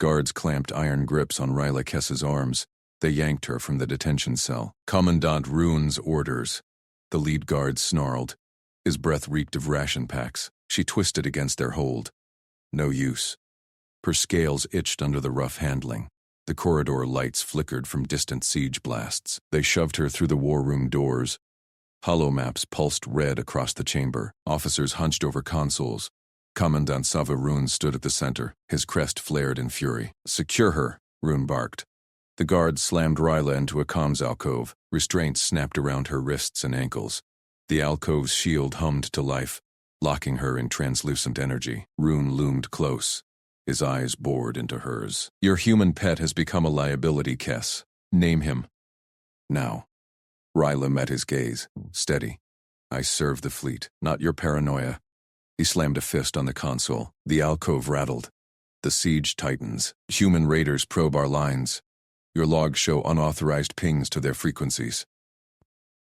Guards clamped iron grips on Ryla Kess's arms. They yanked her from the detention cell. Commandant Rune's orders. The lead guard snarled. His breath reeked of ration packs. She twisted against their hold. No use. Her scales itched under the rough handling. The corridor lights flickered from distant siege blasts. They shoved her through the war room doors. Hollow maps pulsed red across the chamber. Officers hunched over consoles. Commandant Sava Rune stood at the center. His crest flared in fury. "Secure her," Rune barked. The guards slammed Ryla into a comms alcove. Restraints snapped around her wrists and ankles. The alcove's shield hummed to life, locking her in translucent energy. Rune loomed close. His eyes bored into hers. "Your human pet has become a liability, Kess. Name him. Now." Ryla met his gaze. "Steady. I serve the fleet, not your paranoia." He slammed a fist on the console. The alcove rattled. "The siege tightens. Human raiders probe our lines. Your logs show unauthorized pings to their frequencies.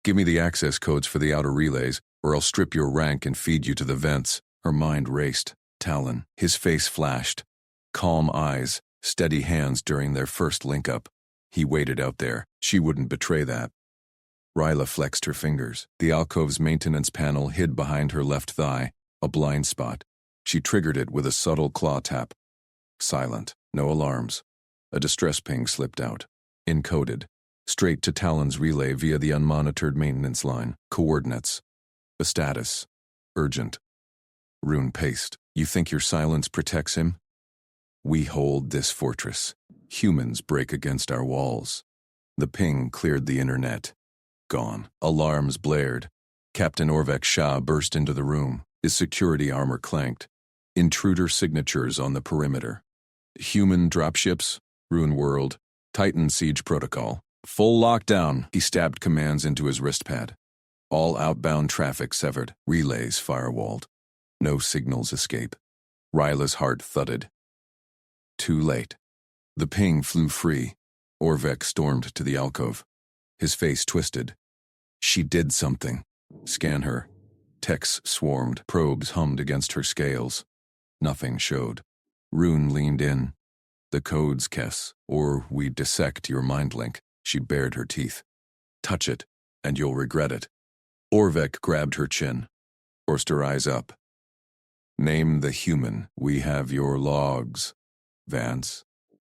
Give me the access codes for the outer relays, or I'll strip your rank and feed you to the vents." Her mind raced. Talon. His face flashed. Calm eyes, steady hands during their first link-up. He waited out there. She wouldn't betray that. Ryla flexed her fingers. The alcove's maintenance panel hid behind her left thigh, a blind spot. She triggered it with a subtle claw tap. Silent. No alarms. A distress ping slipped out. Encoded. Straight to Talon's relay via the unmonitored maintenance line. Coordinates. A status. Urgent. Rune paced. "You think your silence protects him? We hold this fortress. Humans break against our walls." The ping cleared the internet. Gone. Alarms blared. Captain Orvek Shah burst into the room. His security armor clanked. Intruder signatures on the perimeter. "Human dropships," Rune whirled. "Titan siege protocol. Full lockdown." He stabbed commands into his wristpad. All outbound traffic severed. Relays firewalled. No signals escape. Ryla's heart thudded. Too late. The ping flew free. Orvek stormed to the alcove. His face twisted. She did something. Scan her. Techs swarmed. Probes hummed against her scales. Nothing showed. Rune leaned in. "The codes, Kess, or we dissect your mind link." She bared her teeth. "Touch it, and you'll regret it." Orvek grabbed her chin. Forced her eyes up. "Name the human. We have your logs." Vance.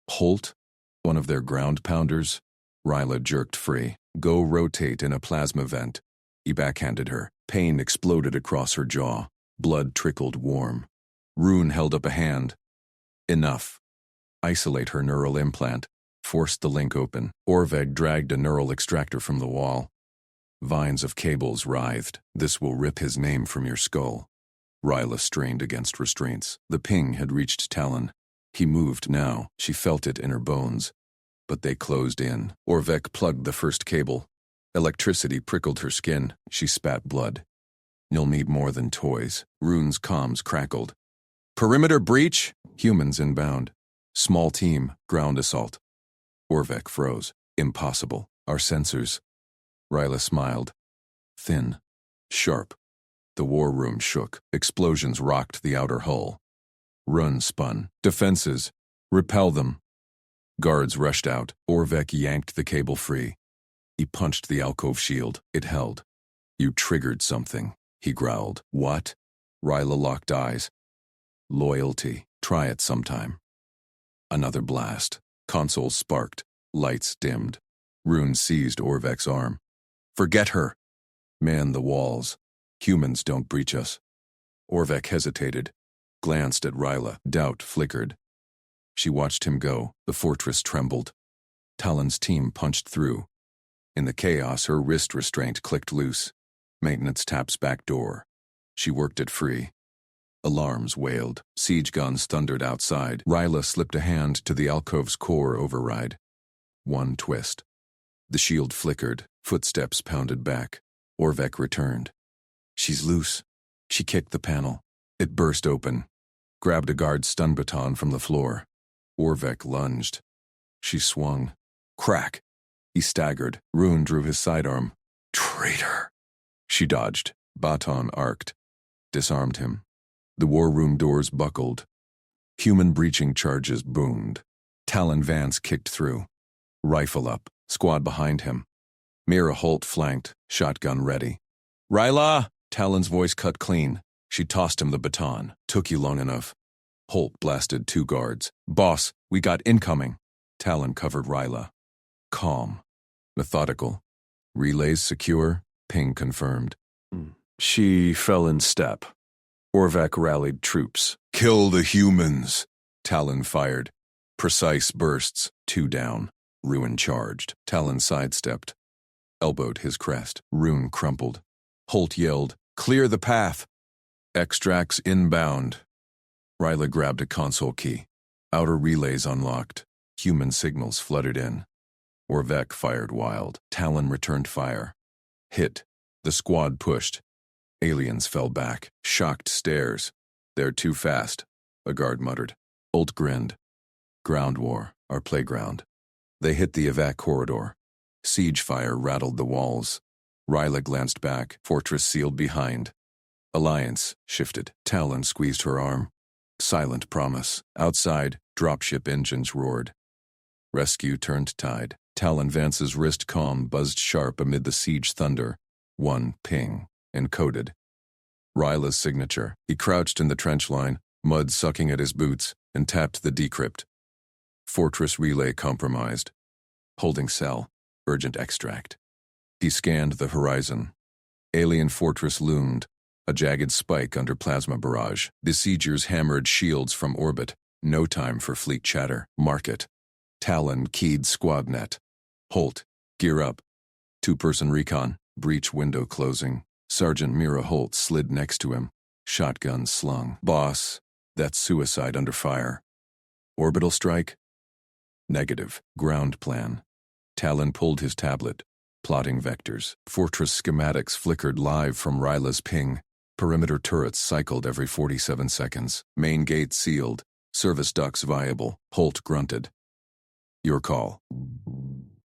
Holt? One of their ground pounders? Ryla jerked free. "Go rotate in a plasma vent." He backhanded her. Pain exploded across her jaw. Blood trickled warm. Rune held up a hand. "Enough. Isolate her neural implant." Forced the link open. Orveg dragged a neural extractor from the wall. Vines of cables writhed. "This will rip his name from your skull." Ryla strained against restraints. The ping had reached Talon. He moved now. She felt it in her bones. But they closed in. Orvek plugged the first cable. Electricity prickled her skin. She spat blood. "You'll need more than toys." Rune's comms crackled. "Perimeter breach." Humans inbound. "Small team, ground assault." Orvek froze. "Impossible. Our sensors." Ryla smiled. Thin. Sharp. The war room shook. Explosions rocked the outer hull. Run spun. "Defenses. Repel them." Guards rushed out. Orvek yanked the cable free. He punched the alcove shield. It held. "You triggered something," he growled. "What?" Ryla locked eyes. "Loyalty. Try it sometime." Another blast. Consoles sparked. Lights dimmed. Rune seized Orvek's arm. "Forget her. Man the walls. Humans don't breach us." Orvek hesitated. Glanced at Ryla. Doubt flickered. She watched him go. The fortress trembled. Talon's team punched through. In the chaos, her wrist restraint clicked loose. Maintenance taps back door. She worked it free. Alarms wailed. Siege guns thundered outside. Ryla slipped a hand to the alcove's core override. One twist. The shield flickered. Footsteps pounded back. Orvek returned. "She's loose." She kicked the panel. It burst open. Grabbed a guard's stun baton from the floor. Orvek lunged. She swung. Crack. He staggered. Rune drew his sidearm. "Traitor!" She dodged. Baton arced. Disarmed him. The war room doors buckled. Human breaching charges boomed. Talon Vance kicked through. Rifle up, squad behind him. Mira Holt flanked, shotgun ready. "Ryla!" Talon's voice cut clean. She tossed him the baton. "Took you long enough." Holt blasted 2 guards. "Boss, we got incoming." Talon covered Ryla. Calm. Methodical. Relays secure. Ping confirmed. She fell in step. Orvak rallied troops. "Kill the humans!" Talon fired. Precise bursts. 2 down. Ruin charged. Talon sidestepped. Elbowed his crest. Rune crumpled. Holt yelled, "Clear the path!" Extracts inbound. Ryla grabbed a console key. Outer relays unlocked. Human signals flooded in. Orvek fired wild. Talon returned fire. Hit. The squad pushed. Aliens fell back. Shocked stares. "They're too fast," a guard muttered. Holt grinned. "Ground war, our playground." They hit the evac corridor. Siege fire rattled the walls. Ryla glanced back, fortress sealed behind. Alliance shifted. Talon squeezed her arm. Silent promise. Outside, dropship engines roared. Rescue turned tide. Talon Vance's wrist calm buzzed sharp amid the siege thunder. 1 ping. Encoded. Ryla's signature. He crouched in the trench line, mud sucking at his boots, and tapped the decrypt. Fortress relay compromised. Holding cell. Urgent extract. He scanned the horizon. Alien fortress loomed, a jagged spike under plasma barrage. Besiegers hammered shields from orbit. No time for fleet chatter. Market. Talon keyed squad net. Holt, gear up. 2-person recon. Breach window closing. Sergeant Mira Holt slid next to him. Shotgun slung. "Boss, that's suicide under fire." "Orbital strike?" "Negative. Ground plan." Talon pulled his tablet. Plotting vectors. Fortress schematics flickered live from Ryla's ping. Perimeter turrets cycled every 47 seconds. Main gate sealed. Service ducts viable. Holt grunted. "Your call."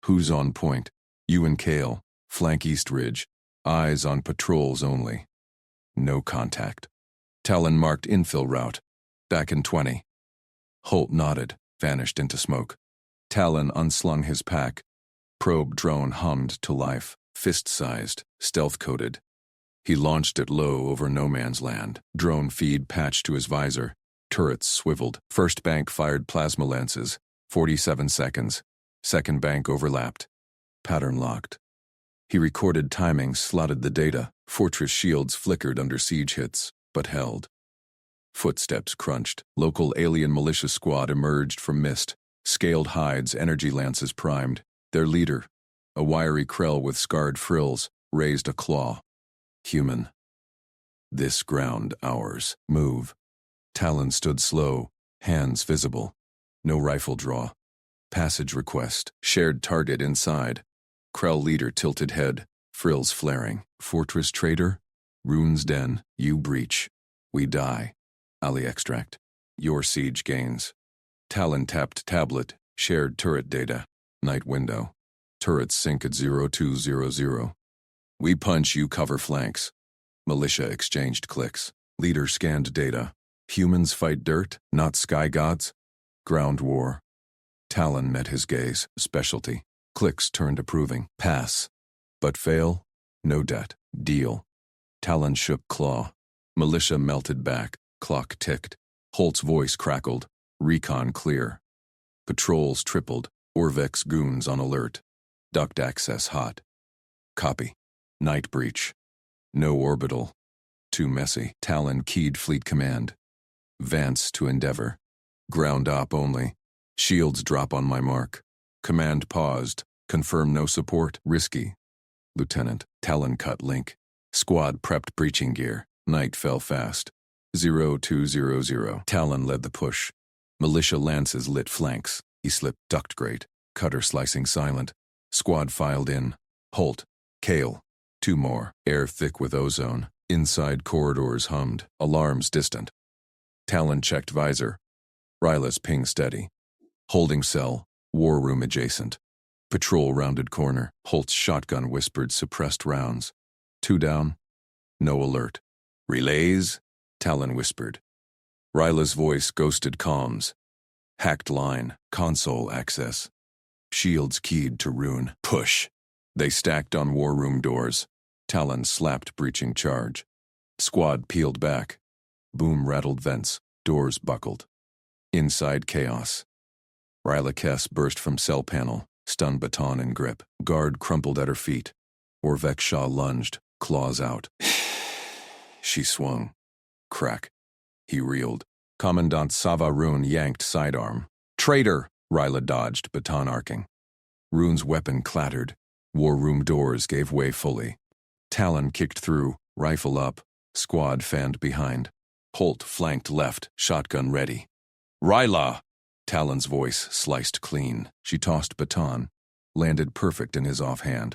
"Who's on point?" "You and Kale. Flank East Ridge. Eyes on patrols only." "No contact." Talon marked infill route. "Back in 20. Holt nodded, vanished into smoke. Talon unslung his pack. Probe drone hummed to life, fist-sized, stealth-coated. He launched it low over no man's land. Drone feed patched to his visor. Turrets swiveled. First bank fired plasma lances. 47 seconds. Second bank overlapped. Pattern locked. He recorded timing, slotted the data. Fortress shields flickered under siege hits, but held. Footsteps crunched. Local alien militia squad emerged from mist. Scaled hides, energy lances primed. Their leader, a wiry Krell with scarred frills, raised a claw. "Human. This ground ours. Move." Talon stood slow, hands visible. No rifle draw. Passage request. Shared target inside. Krell leader tilted head, frills flaring. "Fortress traitor? Rune's den. You breach. We die." Ali extract. "Your siege gains." Talon tapped tablet, shared turret data. Night window. Turrets sync at 0200. "We punch, you cover flanks." Militia exchanged clicks. Leader scanned data. "Humans fight dirt, not sky gods." Ground war. Talon met his gaze. Specialty. Clicks turned approving. Pass. But fail? No debt. Deal. Talon shook claw. Militia melted back. Clock ticked. Holt's voice crackled. Recon clear. Patrols tripled. Orvek's goons on alert. Duct access hot. Copy. Night breach. No orbital. Too messy. Talon keyed fleet command. Vance to Endeavor. Ground op only. Shields drop on my mark. Command paused. Confirm no support. Risky. Lieutenant. Talon cut link. Squad prepped breaching gear. Night fell fast. 0200. Talon led the push. Militia lances lit flanks. He slipped duct grate. Cutter slicing silent. Squad filed in. Holt. Kale. 2 more. Air thick with ozone. Inside corridors hummed. Alarms distant. Talon checked visor. Ryla's ping steady. Holding cell. War room adjacent. Patrol rounded corner. Holt's shotgun whispered suppressed rounds. 2 down. No alert. "Relays?" Talon whispered. Ryla's voice ghosted comms. Hacked line, console access. Shields keyed to rune. Push. They stacked on war room doors. Talon slapped breaching charge. Squad peeled back. Boom rattled vents. Doors buckled. Inside chaos. Ryla Kess burst from cell panel, stun baton in grip. Guard crumpled at her feet. Orvek Shaw lunged, claws out. She swung. Crack. He reeled. Commandant Sava Rune yanked sidearm. Traitor! Ryla dodged, baton arcing. Rune's weapon clattered. War room doors gave way fully. Talon kicked through, rifle up. Squad fanned behind. Holt flanked left, shotgun ready. Ryla! Talon's voice sliced clean. She tossed baton. Landed perfect in his offhand.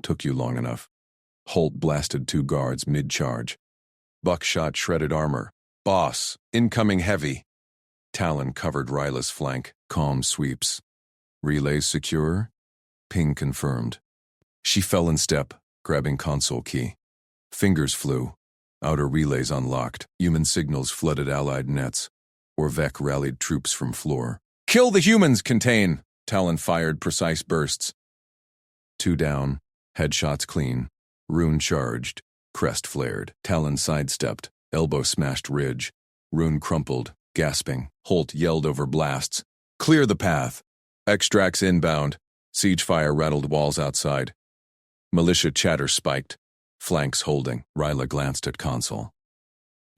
Took you long enough. Holt blasted 2 guards mid-charge. Buckshot shredded armor. Boss, incoming heavy. Talon covered Ryla's flank. Calm sweeps. Relays secure? Ping confirmed. She fell in step, grabbing console key. Fingers flew. Outer relays unlocked. Human signals flooded allied nets. Orvek rallied troops from floor. Kill the humans, contain! Talon fired precise bursts. 2 down. Headshots clean. Rune charged. Crest flared. Talon sidestepped. Elbow smashed ridge. Rune crumpled, gasping. Holt yelled over blasts. Clear the path. Extracts inbound. Siege fire rattled walls outside. Militia chatter spiked. Flanks holding. Ryla glanced at console.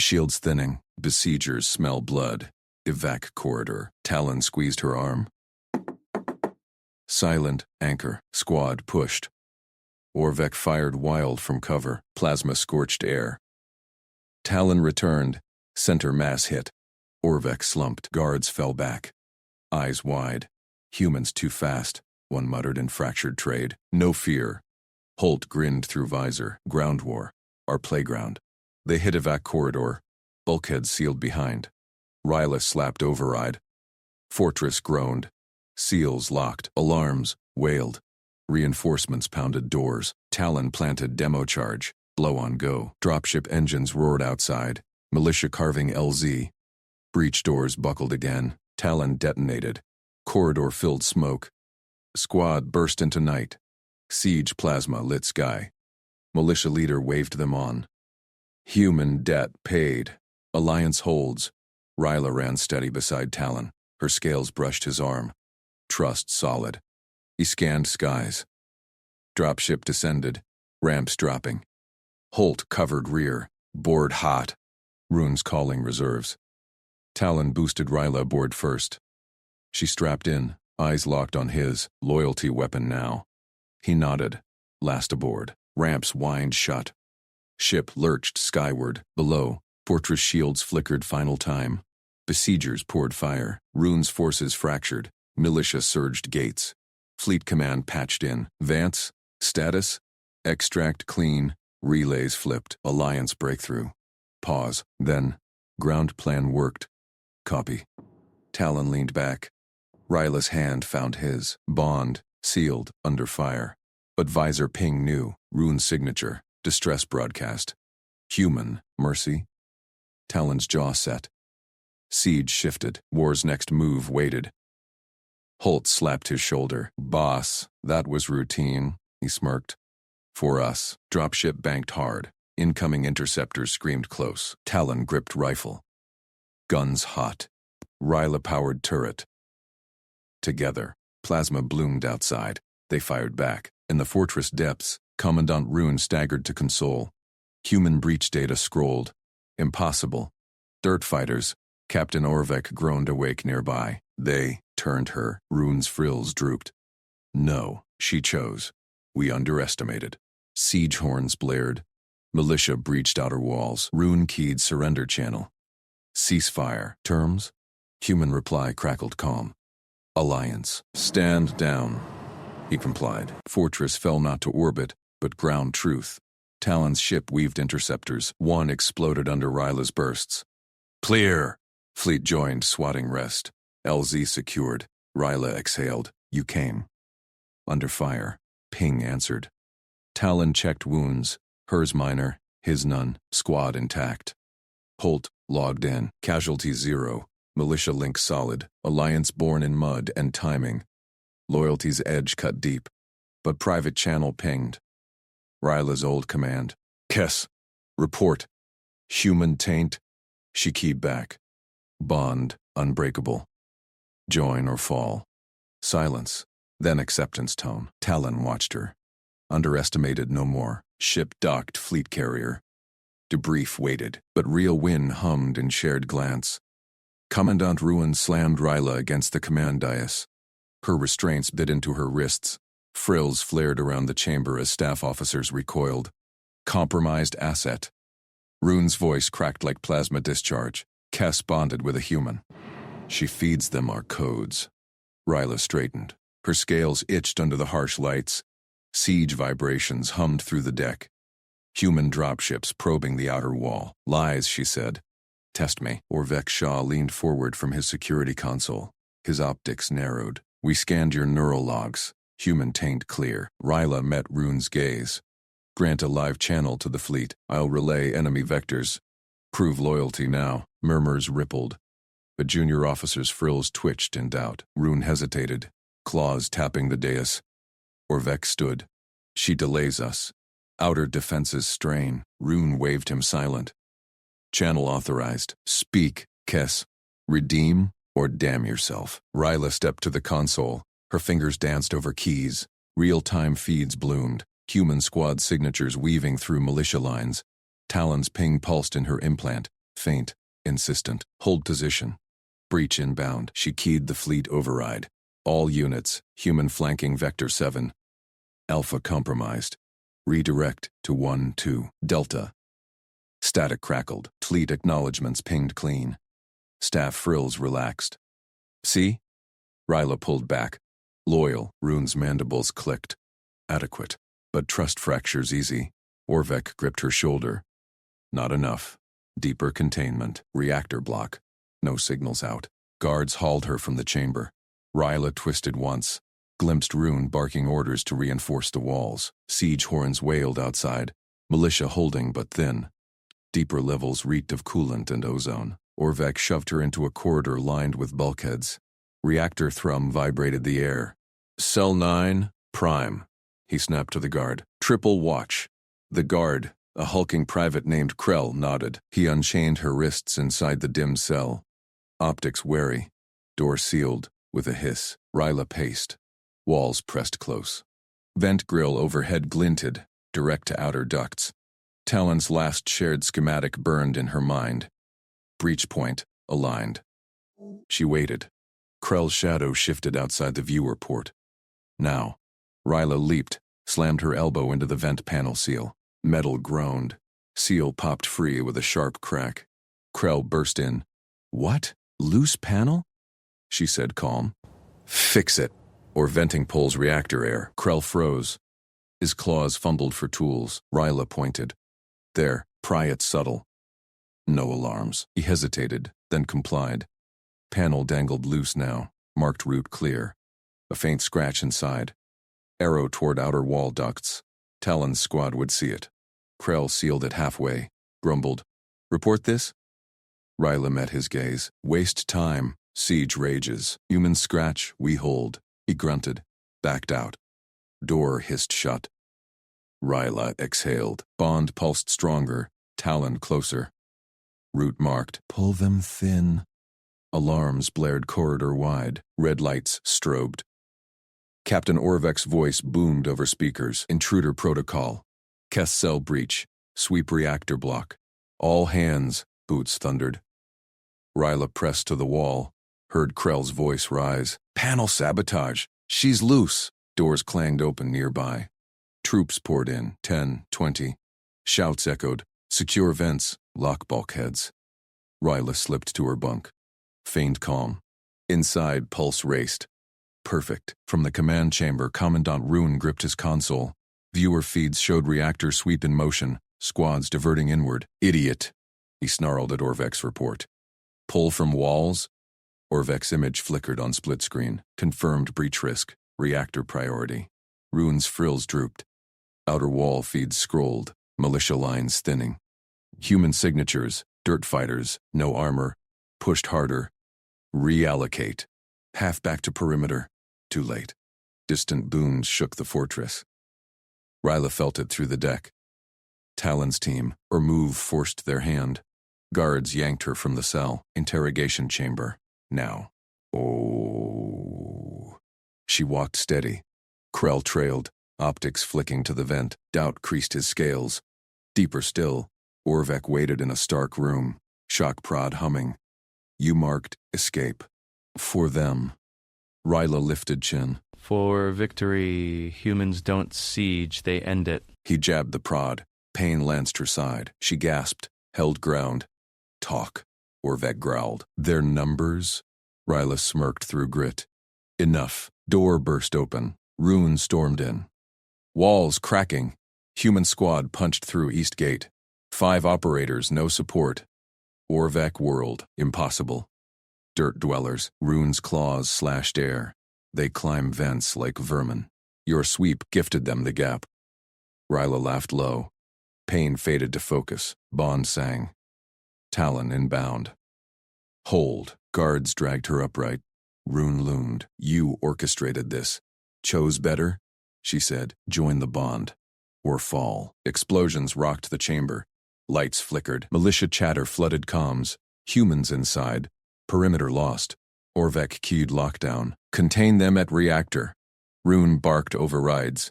Shields thinning. Besiegers smell blood. Evac corridor. Talon squeezed her arm. Silent. Anchor. Squad pushed. Orvek fired wild from cover. Plasma scorched air. Talon returned. Center mass hit. Orvek slumped. Guards fell back. Eyes wide. Humans too fast, one muttered in fractured trade. No fear. Holt grinned through visor. Ground war. Our playground. They hit evac corridor. Bulkheads sealed behind. Ryla slapped override. Fortress groaned. Seals locked. Alarms wailed. Reinforcements pounded doors. Talon planted demo charge. Blow on go. Dropship engines roared outside. Militia carving LZ. Breach doors buckled again. Talon detonated. Corridor filled smoke. Squad burst into night. Siege plasma lit sky. Militia leader waved them on. Human debt paid. Alliance holds. Ryla ran steady beside Talon. Her scales brushed his arm. Trust solid. He scanned skies. Dropship descended. Ramps dropping. Holt covered rear. Board hot. Runes calling reserves. Talon boosted Ryla aboard first. She strapped in, eyes locked on his, loyalty weapon now. He nodded. Last aboard. Ramps whined shut. Ship lurched skyward. Below, fortress shields flickered final time. Besiegers poured fire. Rune's forces fractured. Militia surged gates. Fleet command patched in. Vance, status, extract clean, relays flipped. Alliance breakthrough. Pause. Then, ground plan worked. Copy. Talon leaned back. Ryla's hand found his. Bond, sealed, under fire. But visor ping new. Rune signature. Distress broadcast. Human, mercy. Talon's jaw set. Siege shifted. War's next move waited. Holt slapped his shoulder. Boss, that was routine, he smirked. For us. Dropship banked hard. Incoming interceptors screamed close. Talon gripped rifle. Guns hot. Ryla powered turret. Together, plasma bloomed outside. They fired back. In the fortress depths, Commandant Rune staggered to console. Human breach data scrolled. Impossible. Dirt fighters. Captain Orvek groaned awake nearby. They turned her. Rune's frills drooped. No, she chose. We underestimated. Siege horns blared. Militia breached outer walls. Rune keyed surrender channel. Ceasefire. Terms? Human reply crackled calm. Alliance. Stand down. He complied. Fortress fell not to orbit, but ground truth. Talon's ship weaved interceptors. One exploded under Ryla's bursts. Clear! Fleet joined, swatting rest. LZ secured. Ryla exhaled. You came. Under fire. Ping answered. Talon checked wounds. Hers minor, his none. Squad intact. Holt logged in. Casualty 0. Militia link solid, alliance born in mud and timing. Loyalty's edge cut deep, but private channel pinged. Ryla's old command. Kess, report. Human taint. She keyed back. Bond, unbreakable. Join or fall. Silence, then acceptance tone. Talon watched her. Underestimated no more. Ship docked fleet carrier. Debrief waited, but real win hummed in shared glance. Commandant Ruin slammed Ryla against the command dais. Her restraints bit into her wrists. Frills flared around the chamber as staff officers recoiled. Compromised asset. Rune's voice cracked like plasma discharge. Kess bonded with a human. She feeds them our codes. Ryla straightened. Her scales itched under the harsh lights. Siege vibrations hummed through the deck. Human dropships probing the outer wall. Lies, she said. Test me. Orvek Shaw leaned forward from his security console. His optics narrowed. We scanned your neural logs. Human taint clear. Ryla met Rune's gaze. Grant a live channel to the fleet. I'll relay enemy vectors. Prove loyalty now. Murmurs rippled. A junior officer's frills twitched in doubt. Rune hesitated, claws tapping the dais. Orvek stood. She delays us. Outer defenses strain. Rune waved him silent. Channel authorized. Speak, Kess. Redeem or damn yourself. Ryla stepped to the console. Her fingers danced over keys. Real-time feeds bloomed. Human squad signatures weaving through militia lines. Talon's ping pulsed in her implant. Faint, insistent. Hold position. Breach inbound. She keyed the fleet override. All units, human flanking Vector 7. Alpha compromised. Redirect to 1-2. Delta. Static crackled. Fleet acknowledgements pinged clean. Staff frills relaxed. See? Ryla pulled back. Loyal. Rune's mandibles clicked. Adequate. But trust fractures easy. Orvek gripped her shoulder. Not enough. Deeper containment. Reactor block. No signals out. Guards hauled her from the chamber. Ryla twisted once. Glimpsed Rune barking orders to reinforce the walls. Siege horns wailed outside. Militia holding but thin. Deeper levels reeked of coolant and ozone. Orvek shoved her into a corridor lined with bulkheads. Reactor thrum vibrated the air. Cell 9, prime. He snapped to the guard. Triple watch. The guard, a hulking private named Krell, nodded. He unchained her wrists inside the dim cell. Optics wary. Door sealed. With a hiss, Ryla paced. Walls pressed close. Vent grill overhead glinted, direct to outer ducts. Talon's last shared schematic burned in her mind. Breach point, aligned. She waited. Krell's shadow shifted outside the viewer port. Now. Ryla leaped, slammed her elbow into the vent panel seal. Metal groaned. Seal popped free with a sharp crack. Krell burst in. What? Loose panel? She said calm. Fix it, or venting pulls reactor air. Krell froze. His claws fumbled for tools. Ryla pointed. There, pry it subtle. No alarms. He hesitated, then complied. Panel dangled loose now, marked route clear. A faint scratch inside. Arrow toward outer wall ducts. Talon's squad would see it. Krell sealed it halfway, grumbled. Report this? Ryla met his gaze. Waste time. Siege rages. Human scratch, we hold. He grunted. Backed out. Door hissed shut. Ryla exhaled. Bond pulsed stronger. Talon closer. Route marked. Pull them thin. Alarms blared corridor wide. Red lights strobed. Captain Orvek's voice boomed over speakers. Intruder protocol. Kess cell breach. Sweep reactor block. All hands, Boots thundered. Ryla pressed to the wall. Heard Krell's voice rise. Panel sabotage. She's loose. Doors clanged open nearby. Troops poured in. 10, 20. Shouts echoed. Secure vents. Lock bulkheads. Ryla slipped to her bunk. Feigned calm. Inside, pulse raced. Perfect. From the command chamber, Commandant Rune gripped his console. Viewer feeds showed reactor sweep in motion, squads diverting inward. Idiot, he snarled at Orvek's report. Pull from walls? Orvek's image flickered on split screen. Confirmed breach risk. Reactor priority. Rune's frills drooped. Outer wall feeds scrolled. Militia lines thinning. Human signatures. Dirt fighters. No armor. Pushed harder. Reallocate. Half back to perimeter. Too late. Distant booms shook the fortress. Ryla felt it through the deck. Talon's team, or move, forced their hand. Guards yanked her from the cell. Interrogation chamber. Now. Oh. She walked steady. Krell trailed, optics flicking to the vent. Doubt creased his scales. Deeper still, Orvek waited in a stark room. Shock prod humming. You marked escape. For them. Ryla lifted chin. For victory, humans don't siege, they end it. He jabbed the prod. Pain lanced her side. She gasped, held ground. Talk, Orvek growled. Their numbers? Ryla smirked through grit. Enough. Door burst open. Rune stormed in. Walls cracking. Human squad punched through East Gate. 5 operators, no support. Orvek whirled. Impossible. Dirt dwellers. Rune's claws slashed air. They climb vents like vermin. Your sweep gifted them the gap. Ryla laughed low. Pain faded to focus. Bond sang. Talon inbound. Hold. Guards dragged her upright. Rune loomed. You orchestrated this. Chose better? She said. Join the bond. Or fall. Explosions rocked the chamber. Lights flickered. Militia chatter flooded comms. Humans inside. Perimeter lost. Orvek keyed lockdown. Contain them at reactor. Rune barked overrides.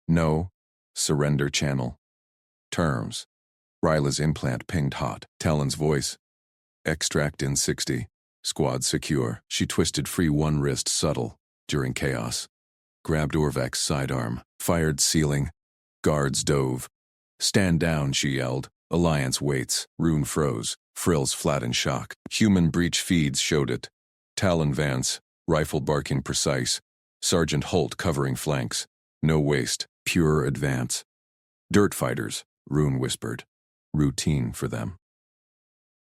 No. Surrender channel. Terms. Ryla's implant pinged hot. Talon's voice. Extract in 60. Squad secure. She twisted free one wrist subtle. During chaos. Grabbed Orvek's sidearm. Fired ceiling. Guards dove. Stand down, she yelled. Alliance waits. Rune froze. Frills flat in shock. Human breach feeds showed it. Talon Vance. Rifle barking precise. Sergeant Holt covering flanks. No waste. Pure advance. Dirt fighters, Rune whispered. Routine for them.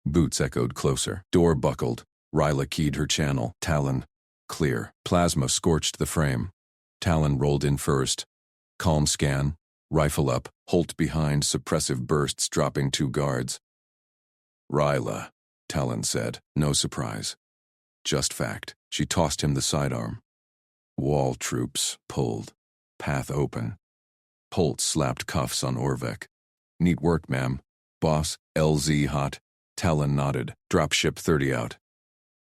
Boots echoed closer. Door buckled. Ryla keyed her channel. Talon. Clear. Plasma scorched the frame. Talon rolled in first. Calm scan. Rifle up. Holt behind. Suppressive bursts dropping 2 guards. Ryla, Talon said. No surprise. Just fact. She tossed him the sidearm. Wall troops pulled. Path open. Holt slapped cuffs on Orvek. Neat work, ma'am. Boss, LZ hot. Talon nodded. Dropship 30 out.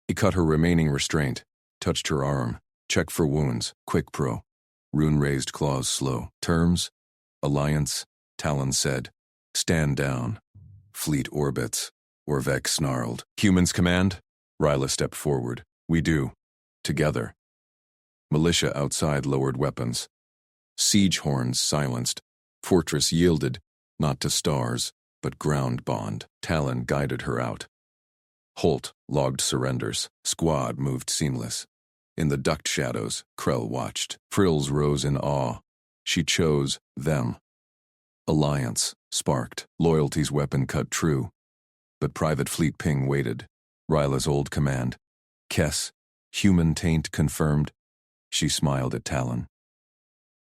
He cut her remaining restraint. Touched her arm. Check for wounds. Quick pro. Rune raised claws slow. Terms? Alliance? Talon said. Stand down. Fleet orbits. Orvek snarled. Humans command? Ryla stepped forward. We do. Together. Militia outside lowered weapons. Siege horns silenced. Fortress yielded, not to stars, but ground bond. Talon guided her out. Holt logged surrenders. Squad moved seamless. In the duct shadows, Krell watched. Frills rose in awe. She chose them. Alliance sparked. Loyalty's weapon cut true. But Private Fleet Ping waited. Ryla's old command. Kess, human taint confirmed. She smiled at Talon.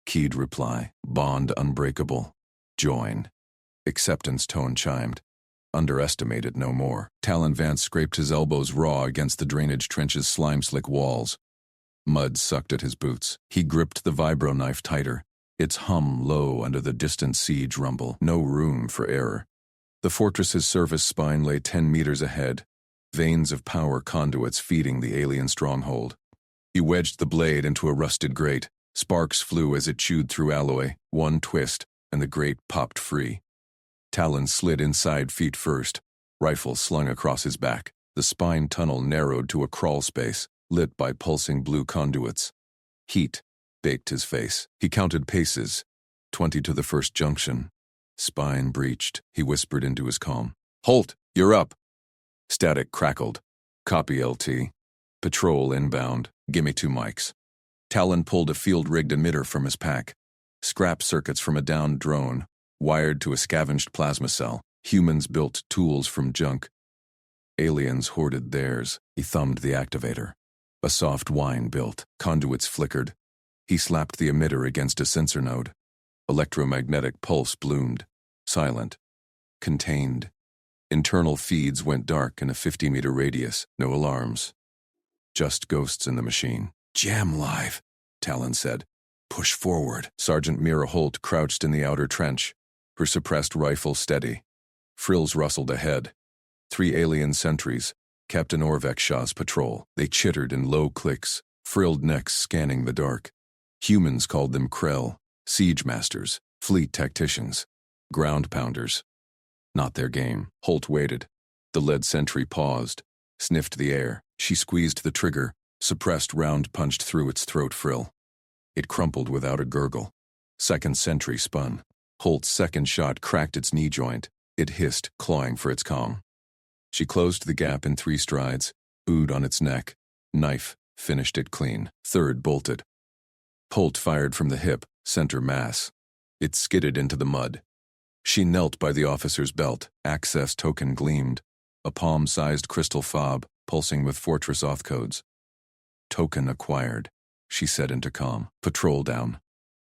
Keyed reply. Bond unbreakable. Join. Acceptance tone chimed. Underestimated no more. Talon Vance scraped his elbows raw against the drainage trench's slime-slick walls. Mud sucked at his boots. He gripped the vibro knife tighter. Its hum low under the distant siege rumble. No room for error. The fortress's surface spine lay 10 meters ahead. Veins of power conduits feeding the alien stronghold. He wedged the blade into a rusted grate. Sparks flew as it chewed through alloy. One twist, and the grate popped free. Talon slid inside feet first. Rifle slung across his back. The spine tunnel narrowed to a crawl space, lit by pulsing blue conduits. Heat baked his face. He counted paces. 20 to the first junction. Spine breached. He whispered into his calm. Holt, you're up. Static crackled. Copy LT. Patrol inbound. Gimme 2 mics. Talon pulled a field-rigged emitter from his pack. Scrap circuits from a downed drone, wired to a scavenged plasma cell. Humans built tools from junk. Aliens hoarded theirs. He thumbed the activator. A soft whine built. Conduits flickered. He slapped the emitter against a sensor node. Electromagnetic pulse bloomed. Silent. Contained. Internal feeds went dark in a 50-meter radius. No alarms. Just ghosts in the machine. Jam live, Talon said. Push forward. Sergeant Mira Holt crouched in the outer trench, her suppressed rifle steady. Frills rustled ahead. 3 alien sentries, Captain Orvek Shaw's patrol. They chittered in low clicks, frilled necks scanning the dark. Humans called them Krell, siege masters, fleet tacticians, ground pounders. Not their game. Holt waited. The lead sentry paused, sniffed the air. She squeezed the trigger, suppressed round punched through its throat frill. It crumpled without a gurgle. Second sentry spun. Holt's second shot cracked its knee joint. It hissed, clawing for its calm. She closed the gap in 3 strides, oohed on its neck. Knife, finished it clean. Third bolted. Holt fired from the hip, center mass. It skidded into the mud. She knelt by the officer's belt. Access token gleamed. A palm-sized crystal fob, pulsing with Fortress auth codes. Token acquired, she said into comm. Patrol down.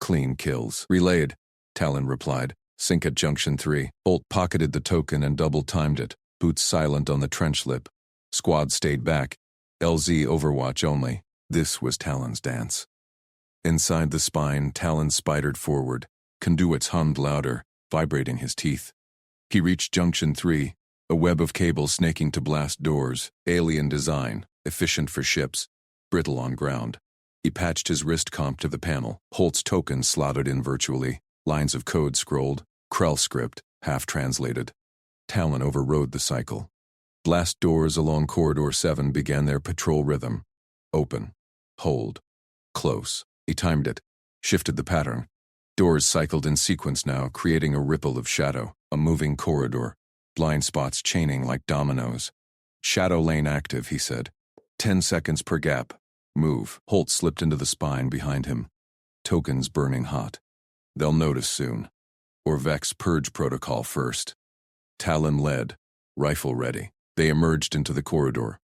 Clean kills. Relayed, Talon replied. Sync at Junction 3. Holt pocketed the token and double-timed it. Boots silent on the trench lip. Squad stayed back. LZ overwatch only. This was Talon's dance. Inside the spine, Talon spidered forward. Conduits hummed louder, vibrating his teeth. He reached Junction 3, a web of cables snaking to blast doors, alien design, efficient for ships, brittle on ground. He patched his wrist comp to the panel. Holt's token slotted in virtually, lines of code scrolled, Krell script, half translated. Talon overrode the cycle. Blast doors along Corridor 7 began their patrol rhythm. Open. Hold. Close. He timed it, shifted the pattern. Doors cycled in sequence now, creating a ripple of shadow, a moving corridor, blind spots chaining like dominoes. Shadow lane active, he said. 10 seconds per gap. Move. Holt slipped into the spine behind him. Tokens burning hot. They'll notice soon. Orvek's purge protocol first. Talon led, rifle ready. They emerged into the corridor.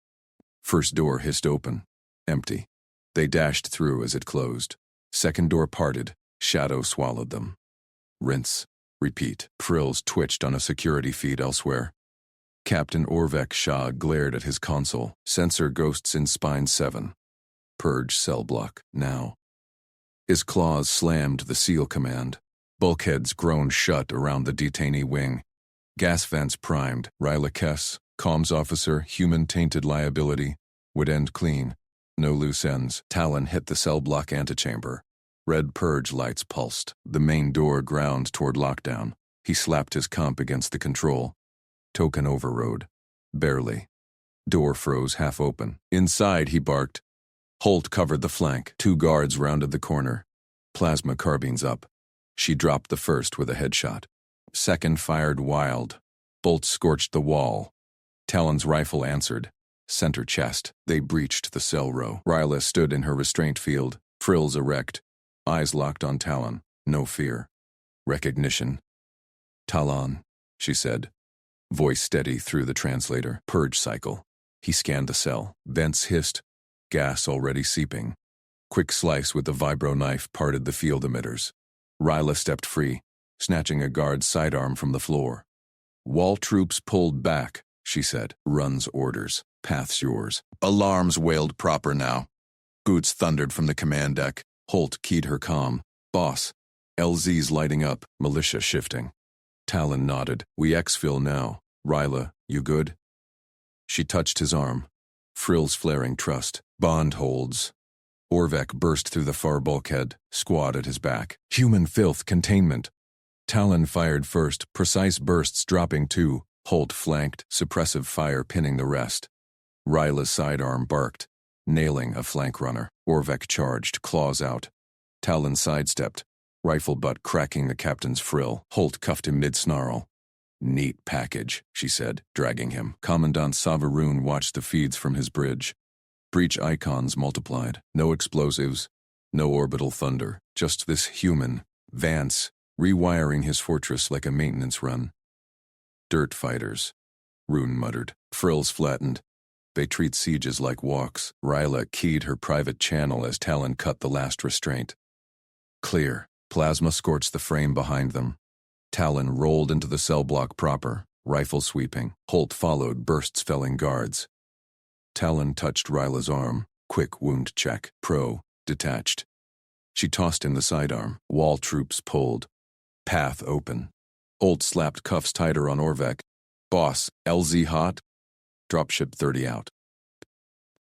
First door hissed open. Empty. They dashed through as it closed. Second door parted. Shadow swallowed them. Rinse. Repeat. Frills twitched on a security feed elsewhere. Captain Orvek Shaw glared at his console. Sensor ghosts in Spine 7. Purge cell block, now. His claws slammed the seal command. Bulkheads groaned shut around the detainee wing. Gas vents primed. Ryla Kess, comms officer, human-tainted liability, would end clean. No loose ends. Talon hit the cell block antechamber. Red purge lights pulsed. The main door ground toward lockdown. He slapped his comp against the control. Token overrode. Barely. Door froze half open. Inside, he barked. Holt covered the flank. 2 guards rounded the corner. Plasma carbines up. She dropped the first with a headshot. Second fired wild. Bolts scorched the wall. Talon's rifle answered. Center chest. They breached the cell row. Ryla stood in her restraint field, frills erect, eyes locked on Talon. No fear. Recognition. Talon, she said. Voice steady through the translator. Purge cycle. He scanned the cell. Vents hissed. Gas already seeping. Quick slice with the vibro knife parted the field emitters. Ryla stepped free, snatching a guard's sidearm from the floor. Wall troops pulled back, she said. Run's orders. Path's yours. Alarms wailed proper now. Boots thundered from the command deck. Holt keyed her comm. Boss. LZ's lighting up, militia shifting. Talon nodded. We exfil now. Ryla, you good? She touched his arm. Frills flaring trust. Bond holds. Orvek burst through the far bulkhead, squad at his back. Human filth containment. Talon fired first, precise bursts dropping 2. Holt flanked, suppressive fire pinning the rest. Ryla's sidearm barked, nailing a flank runner. Orvek charged, claws out. Talon sidestepped, rifle butt cracking the captain's frill. Holt cuffed him mid-snarl. Neat package, she said, dragging him. Commandant Savaroon watched the feeds from his bridge. Breach icons multiplied. No explosives, no orbital thunder. Just this human, Vance, rewiring his fortress like a maintenance run. Dirt fighters, Rune muttered. Frills flattened. They treat sieges like walks. Ryla keyed her private channel as Talon cut the last restraint. Clear. Plasma scorched the frame behind them. Talon rolled into the cell block proper, rifle sweeping. Holt followed, bursts felling guards. Talon touched Ryla's arm. Quick wound check. Pro. Detached. She tossed in the sidearm. Wall troops pulled. Path open. Holt slapped cuffs tighter on Orvek. Boss, LZ hot? Dropship 30 out.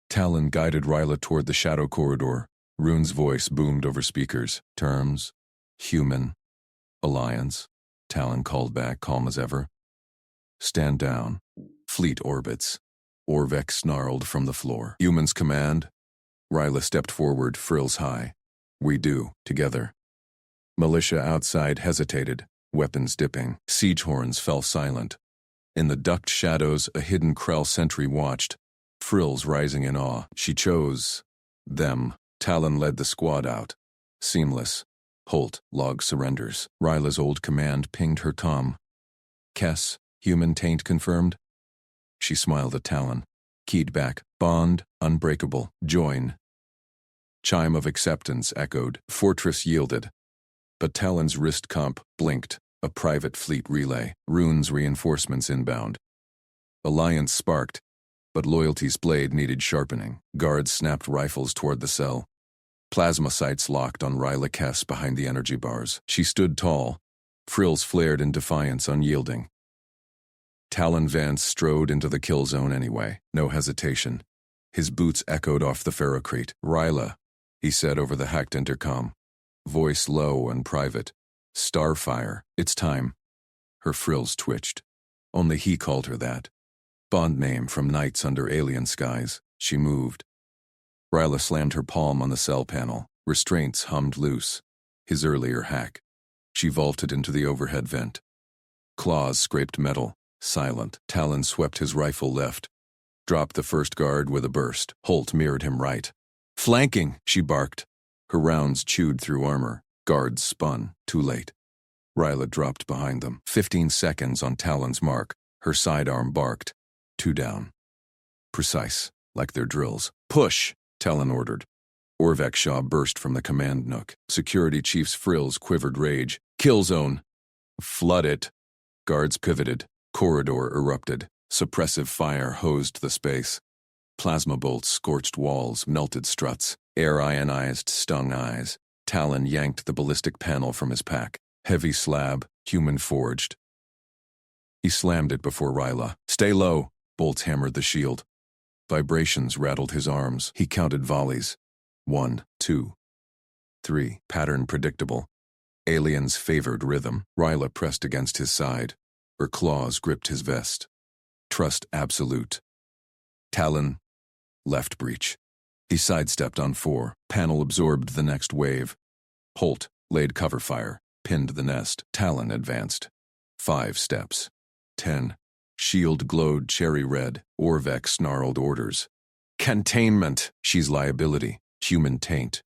Talon guided Ryla toward the shadow corridor. Rune's voice boomed over speakers. Terms. Human. Alliance. Talon called back, calm as ever. Stand down. Fleet orbits. Orvek snarled from the floor. Humans command. Ryla stepped forward, frills high. We do, together. Militia outside hesitated, weapons dipping. Siege horns fell silent. In the ducked shadows, a hidden Krell sentry watched, frills rising in awe. She chose them. Talon led the squad out. Seamless. Holt, log surrenders. Ryla's old command pinged her comm. Kess, human taint confirmed? She smiled at Talon. Keyed back. Bond, unbreakable. Join. Chime of acceptance echoed. Fortress yielded. But Talon's wrist comp blinked. A private fleet relay. Rune's reinforcements inbound. Alliance sparked, but Loyalty's blade needed sharpening. Guards snapped rifles toward the cell. Plasma sights locked on Ryla Kess behind the energy bars. She stood tall. Frills flared in defiance, unyielding. Talon Vance strode into the kill zone anyway. No hesitation. His boots echoed off the ferrocrete. Ryla, he said over the hacked intercom. Voice low and private. Starfire, it's time. Her frills twitched. Only he called her that. Bond name from nights under alien skies. She moved. Ryla slammed her palm on the cell panel. Restraints hummed loose. His earlier hack. She vaulted into the overhead vent. Claws scraped metal. Silent. Talon swept his rifle left. Dropped the first guard with a burst. Holt mirrored him right. Flanking, she barked. Her rounds chewed through armor. Guards spun. Too late. Ryla dropped behind them. 15 seconds on Talon's mark. Her sidearm barked. 2 down. Precise, like their drills. Push, Talon ordered. Orvek Shaw burst from the command nook. Security chief's frills quivered rage. Kill zone. Flood it. Guards pivoted. Corridor erupted. Suppressive fire hosed the space. Plasma bolts scorched walls, melted struts. Air ionized, stung eyes. Talon yanked the ballistic panel from his pack. Heavy slab, human forged. He slammed it before Ryla. Stay low. Bolts hammered the shield. Vibrations rattled his arms. He counted volleys. 1, 2, 3. Pattern predictable. Alien's favored rhythm. Ryla pressed against his side. Her claws gripped his vest. Trust absolute. Talon. Left breach. He sidestepped on 4. Panel absorbed the next wave. Holt laid cover fire. Pinned the nest. Talon advanced. 5 steps. 10. Shield glowed cherry red. Orvek snarled orders. Containment. She's liability. Human taint.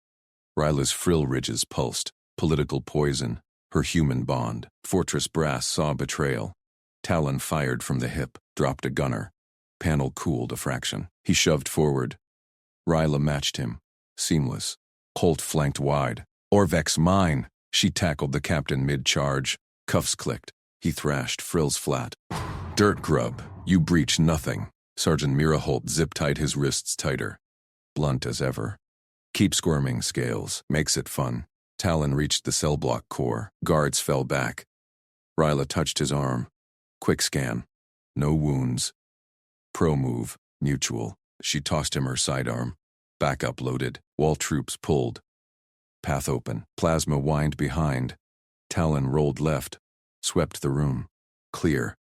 Ryla's frill ridges pulsed. Political poison. Her human bond. Fortress brass saw betrayal. Talon fired from the hip. Dropped a gunner. Panel cooled a fraction. He shoved forward. Ryla matched him. Seamless. Holt flanked wide. Orvek's mine. She tackled the captain mid-charge. Cuffs clicked. He thrashed, frills flat. Dirt grub. You breach nothing. Sergeant Mira Holt zip-tied his wrists tighter. Blunt as ever. Keep squirming, Scales. Makes it fun. Talon reached the cell block core. Guards fell back. Ryla touched his arm. Quick scan. No wounds. Pro move. Mutual. She tossed him her sidearm. Backup loaded. Wall troops pulled. Path open. Plasma whined behind. Talon rolled left. Swept the room. Clear.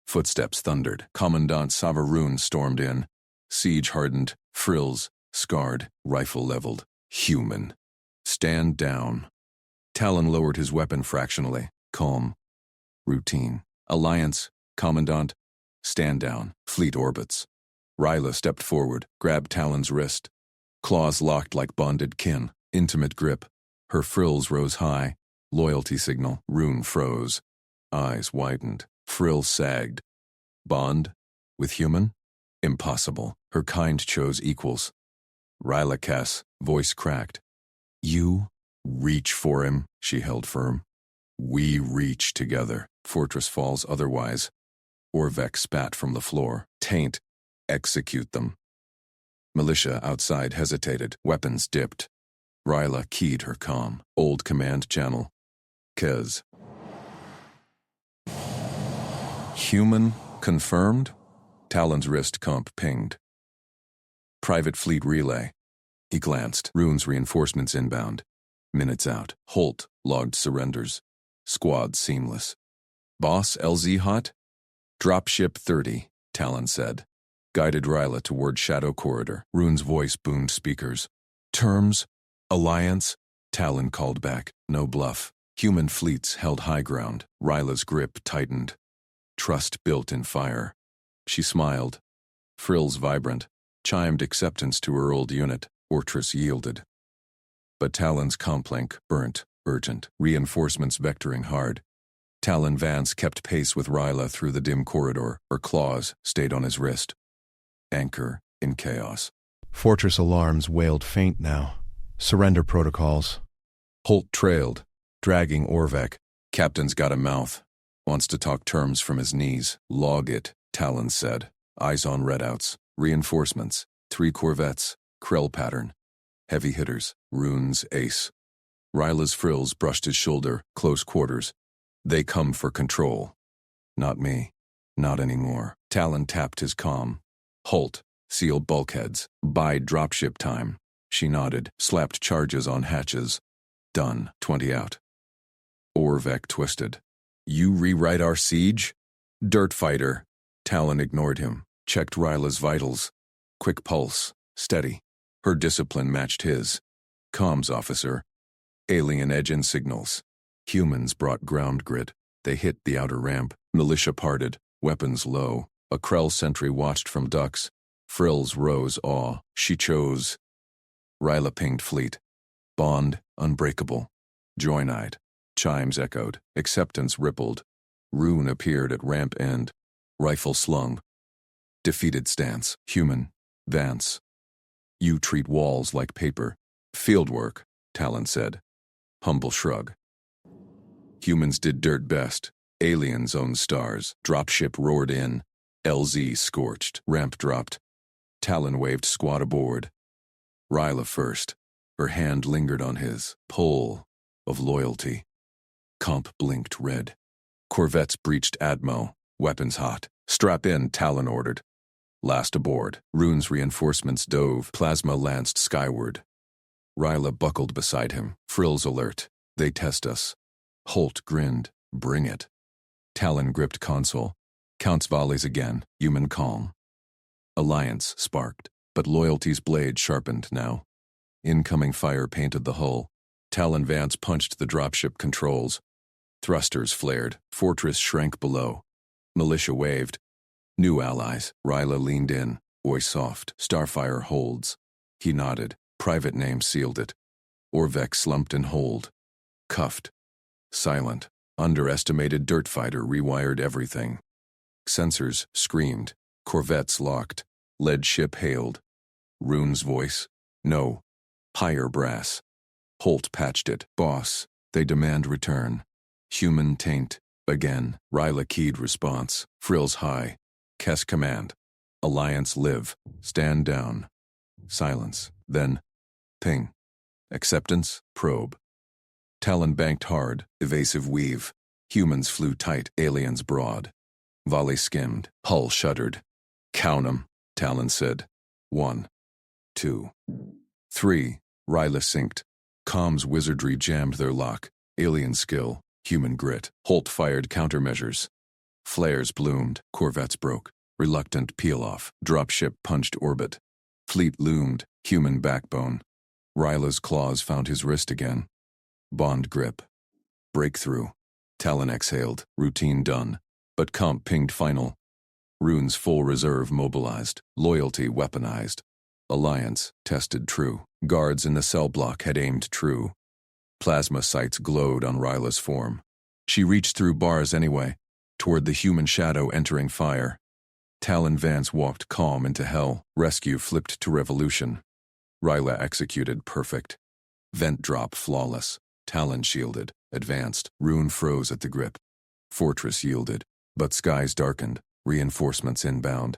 Footsteps thundered. Commandant Savaroon stormed in. Siege hardened. Frills. Scarred. Rifle leveled. Human. Stand down. Talon lowered his weapon fractionally. Calm. Routine. Alliance. Commandant. Stand down. Fleet orbits. Ryla stepped forward, grabbed Talon's wrist. Claws locked like bonded kin. Intimate grip. Her frills rose high. Loyalty signal. Rune froze. Eyes widened. Frill sagged. Bond? With human? Impossible. Her kind chose equals. Ryla Kess, voice cracked. You reach for him, she held firm. We reach together. Fortress falls otherwise. Orvek spat from the floor. Taint. Execute them. Militia outside hesitated, weapons dipped. Ryla keyed her comm. Old command channel. Kez. Human confirmed? Talon's wrist comp pinged. Private fleet relay. He glanced. Runes reinforcements inbound. Minutes out. Holt logged surrenders. Squad seamless. Boss LZ hot? Dropship 30, Talon said. Guided Ryla toward Shadow Corridor. Rune's voice boomed speakers. Terms? Alliance? Talon called back. No bluff. Human fleets held high ground. Ryla's grip tightened. Trust built in fire. She smiled. Frills vibrant. Chimed acceptance to her old unit. Fortress yielded. But Talon's complink burnt, urgent. Reinforcements vectoring hard. Talon Vance kept pace with Ryla through the dim corridor. Her claws stayed on his wrist. Anchor in chaos. Fortress alarms wailed faint now. Surrender protocols. Holt trailed, dragging Orvek. Captain's got a mouth. Wants to talk terms from his knees. Log it, Talon said. Eyes on redouts. Reinforcements. 3 corvettes. Krell pattern. Heavy hitters. Runes ace. Ryla's frills brushed his shoulder. Close quarters. They come for control. Not me. Not anymore. Talon tapped his comm. Holt. Seal bulkheads. Bide dropship time. She nodded. Slapped charges on hatches. Done. 20 out. Orvek twisted. You rewrite our siege? Dirt fighter. Talon ignored him. Checked Ryla's vitals. Quick pulse. Steady. Her discipline matched his. Comms officer. Alien engine signals. Humans brought ground grit. They hit the outer ramp. Militia parted. Weapons low. A Krell sentry watched from ducks. Frills rose awe. She chose. Ryla pinged fleet. Bond unbreakable. Join-eyed. Chimes echoed. Acceptance rippled. Rune appeared at ramp end. Rifle slung. Defeated stance. Human. Vance. You treat walls like paper. Fieldwork, Talon said. Humble shrug. Humans did dirt best. Aliens owned stars. Dropship roared in. LZ scorched. Ramp dropped. Talon waved squad aboard. Ryla first. Her hand lingered on his. Pull of loyalty. Comp blinked red. Corvettes breached Admo. Weapons hot. Strap in, Talon ordered. Last aboard. Rune's reinforcements dove. Plasma lanced skyward. Ryla buckled beside him. Frills alert. They test us. Holt grinned. Bring it. Talon gripped console. Counts volleys again. Human calm. Alliance sparked, but loyalty's blade sharpened now. Incoming fire painted the hull. Talon Vance punched the dropship controls. Thrusters flared. Fortress shrank below. Militia waved. New allies. Ryla leaned in. Voice soft. Starfire holds. He nodded. Private name sealed it. Orvek slumped in hold. Cuffed. Silent. Underestimated dirt fighter rewired everything. Sensors screamed. Corvettes locked. Lead ship hailed. Rune's voice. No. Higher brass. Holt patched it. Boss. They demand return. Human taint. Again. Ryla keyed response. Frills high. Kess command. Alliance live. Stand down. Silence. Then. Ping. Acceptance. Probe. Talon banked hard. Evasive weave. Humans flew tight. Aliens broad. Volley skimmed. Hull shuddered. Count 'em, Talon said. 1, 2, 3. Ryla synced. Comms wizardry jammed their lock. Alien skill. Human grit. Holt fired countermeasures. Flares bloomed. Corvettes broke. Reluctant peel-off. Dropship punched orbit. Fleet loomed. Human backbone. Ryla's claws found his wrist again. Bond grip. Breakthrough. Talon exhaled. Routine done. But comp pinged final. Rune's full reserve mobilized. Loyalty weaponized. Alliance tested true. Guards in the cell block had aimed true. Plasma sights glowed on Ryla's form. She reached through bars anyway, toward the human shadow entering fire. Talon Vance walked calm into hell. Rescue flipped to revolution. Ryla executed perfect. Vent drop flawless. Talon shielded. Advanced. Rune froze at the grip. Fortress yielded. But skies darkened. Reinforcements inbound.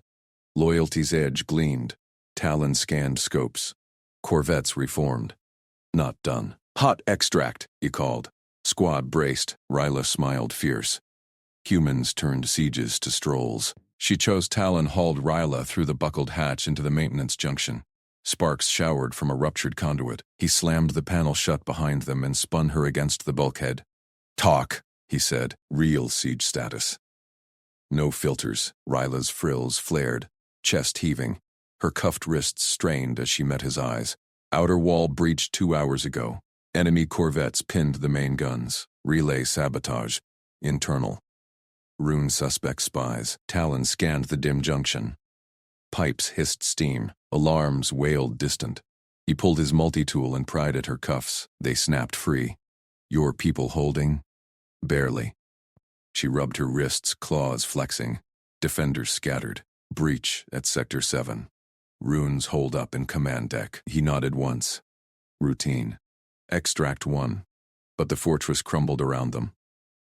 Loyalty's edge gleamed. Talon scanned scopes. Corvettes reformed. Not done. Hot extract, he called. Squad braced. Ryla smiled fierce. Humans turned sieges to strolls. She chose Talon hauled Ryla through the buckled hatch into the maintenance junction. Sparks showered from a ruptured conduit. He slammed the panel shut behind them and spun her against the bulkhead. Talk, he said. Real siege status. No filters. Ryla's frills flared, chest heaving. Her cuffed wrists strained as she met his eyes. Outer wall breached 2 hours ago. Enemy corvettes pinned the main guns. Relay sabotage. Internal. Rune suspect spies. Talon scanned the dim junction. Pipes hissed steam. Alarms wailed distant. He pulled his multi-tool and pried at her cuffs. They snapped free. Your people holding? Barely. She rubbed her wrists, claws flexing. Defenders scattered. Breach at Sector 7. Runes holed up in command deck. He nodded once. Routine. Extract 1. But the fortress crumbled around them.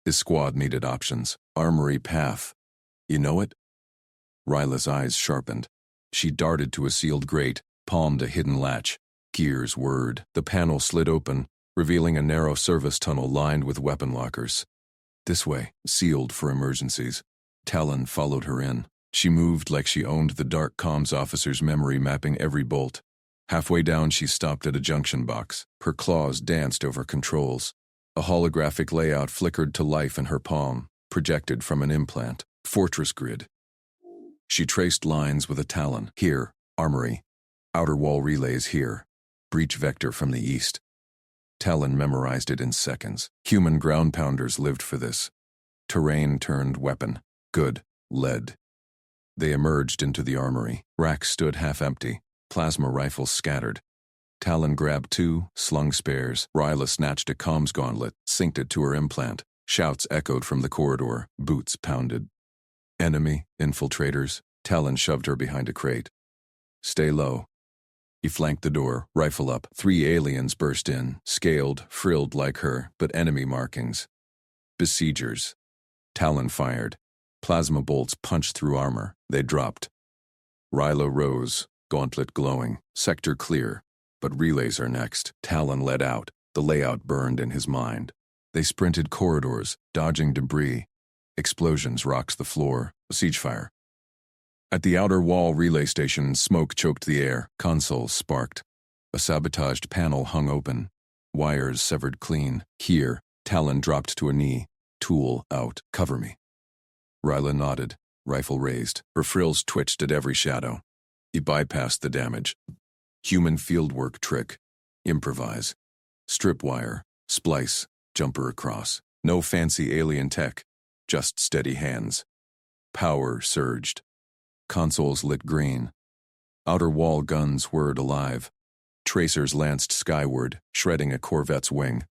His squad needed options. Armory path. You know it? Ryla's eyes sharpened. She darted to a sealed grate, palmed a hidden latch. Gears whirred. The panel slid open, revealing a narrow service tunnel lined with weapon lockers. This way, sealed for emergencies. Talon followed her in. She moved like she owned the dark comms officer's memory, mapping every bolt. Halfway down, she stopped at a junction box. Her claws danced over controls. A holographic layout flickered to life in her palm, projected from an implant. Fortress grid. She traced lines with a talon. Here, armory. Outer wall relays here. Breach vector from the east. Talon memorized it in seconds. Human ground pounders lived for this. Terrain turned weapon. Good. Lead. They emerged into the armory. Racks stood half empty. Plasma rifles scattered. Talon grabbed 2, slung spares. Ryla snatched a comms gauntlet, synced it to her implant. Shouts echoed from the corridor. Boots pounded. Enemy, infiltrators. Talon shoved her behind a crate. Stay low. He flanked the door, rifle up. 3 aliens burst in, scaled, frilled like her, but enemy markings. Besiegers. Talon fired. Plasma bolts punched through armor. They dropped. Ryla rose, gauntlet glowing. Sector clear, but relays are next. Talon led out. The layout burned in his mind. They sprinted corridors, dodging debris. Explosions rocked the floor. A siege fire. At the outer wall relay station, smoke choked the air. Consoles sparked. A sabotaged panel hung open. Wires severed clean. Here, Talon dropped to a knee. Tool out. Cover me. Ryla nodded, rifle raised. Her frills twitched at every shadow. He bypassed the damage. Human fieldwork trick. Improvise. Strip wire. Splice. Jumper across. No fancy alien tech. Just steady hands. Power surged. Consoles lit green. Outer wall guns whirred alive. Tracers lanced skyward, shredding a corvette's wing.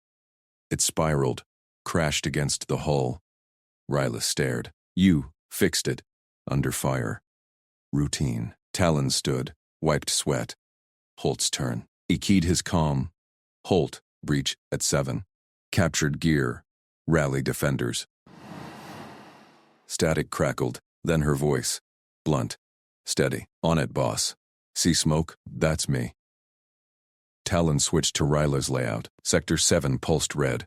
It spiraled, crashed against the hull. Ryla stared. You fixed it. Under fire. Routine. Talon stood, wiped sweat. Holt's turn. He keyed his comm. Holt, breach at 7. Captured gear. Rally defenders. Static crackled, then her voice. Blunt. Steady. On it, boss. See smoke? That's me. Talon switched to Ryla's layout. Sector 7 pulsed red.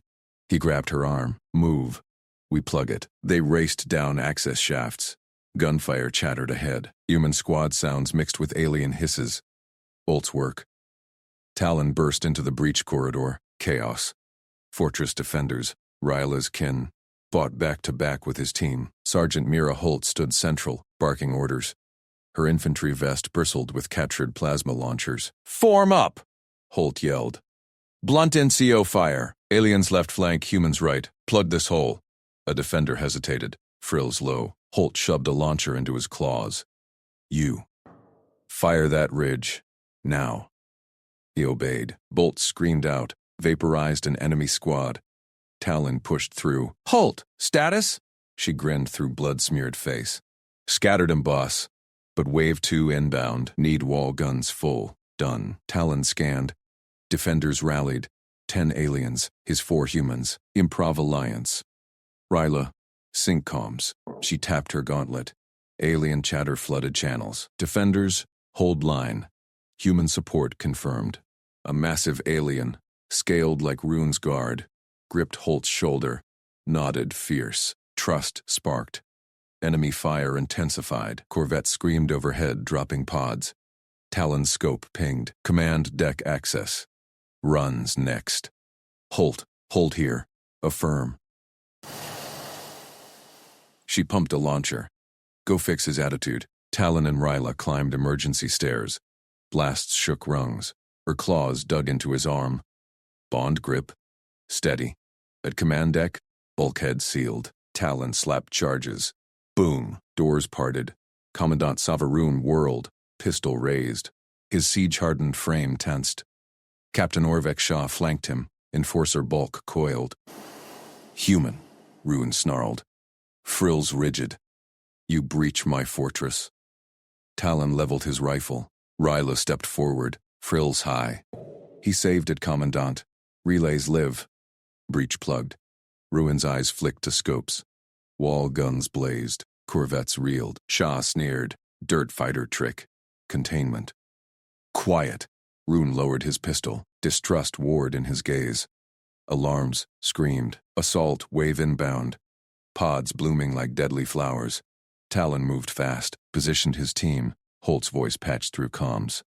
He grabbed her arm. Move. We plug it. They raced down access shafts. Gunfire chattered ahead. Human squad sounds mixed with alien hisses. Bolts work. Talon burst into the breach corridor. Chaos. Fortress defenders, Ryla's kin, fought back-to-back with his team. Sergeant Mira Holt stood central, barking orders. Her infantry vest bristled with captured plasma launchers. Form up! Holt yelled. Blunt NCO fire. Aliens left flank, humans right. Plug this hole. A defender hesitated, frills low. Holt shoved a launcher into his claws. You. Fire that ridge. Now. He obeyed. Bolts screamed out, vaporized an enemy squad. Talon pushed through. Holt! Status? She grinned through blood-smeared face. Scattered him, boss. But Wave 2 inbound. Need wall guns full. Done. Talon scanned. Defenders rallied. 10 aliens. His 4 humans. Improv alliance. Ryla. Sync comms. She tapped her gauntlet. Alien chatter flooded channels. Defenders. Hold line. Human support confirmed. A massive alien, scaled like Rune's guard, gripped Holt's shoulder, nodded fierce. Trust sparked. Enemy fire intensified. Corvette screamed overhead, dropping pods. Talon's scope pinged. Command deck access. Runs next. Holt, hold here. Affirm. She pumped a launcher. Go fix his attitude. Talon and Ryla climbed emergency stairs. Blasts shook rungs. Her claws dug into his arm. Bond grip. Steady. At command deck, bulkhead sealed. Talon slapped charges. Boom. Doors parted. Commandant Savaroon whirled, pistol raised. His siege-hardened frame tensed. Captain Orvek Shaw flanked him. Enforcer bulk coiled. Human, Ruin snarled. Frills rigid. You breach my fortress. Talon leveled his rifle. Ryla stepped forward, frills high. He saved it, Commandant. Relays live. Breach plugged. Ruin's eyes flicked to scopes. Wall guns blazed. Corvettes reeled. Shaw sneered. Dirt fighter trick. Containment. Quiet. Ruin lowered his pistol. Distrust warred in his gaze. Alarms screamed. Assault wave inbound. Pods blooming like deadly flowers. Talon moved fast, positioned his team. Holt's voice patched through comms.